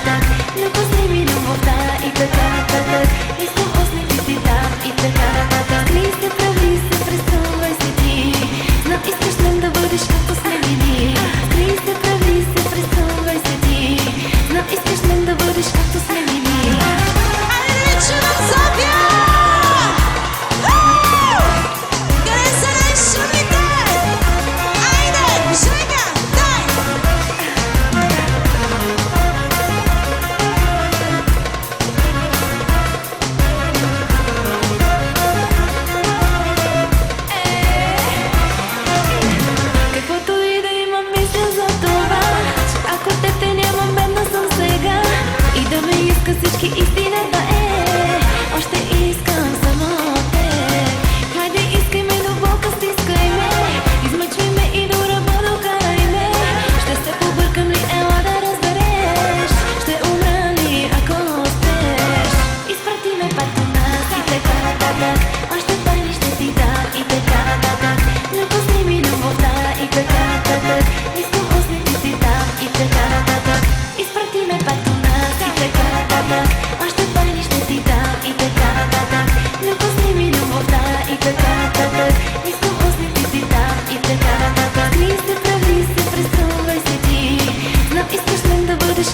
нататък. Не позни ми любовта и така нататък. Искам усмихни си там и така нататък. Скрий се, прави се, преструвай се ти. Знам искаш мен да бъдеш като снегини. Скрий се, прави се, преструвай се ти. Знам искаш мен да бъдеш като снегини. Айде вече в София! Къде са най-шумните? Айде, Женя, дай! Каквото и да имам, мисля за това, че ако теб те нямам, бедна съм сега. И да ме иска всички истината е, още искам само теб. Хайде искай ме до болка, стискай ме, измъчвай ме и до ръба докарай ме. Ще се побъркам ли, ела да разбереш, ще умра ли ако успееш. Изпрати ме пак до нас и така нататък, още тайни ще ти дам и така нататък. Не пусни ми любовта и така нататък. Искам усмихни си там и така нататък. Изпрати ме пак до нас и така нататък, още тайни ще ти дам и така нататък. Не пусни ми любовта и така нататък. Искам усмихни си там и така нататък. Скрий се, прави се, преструвай се ти. Знам искаш мен да бъдеш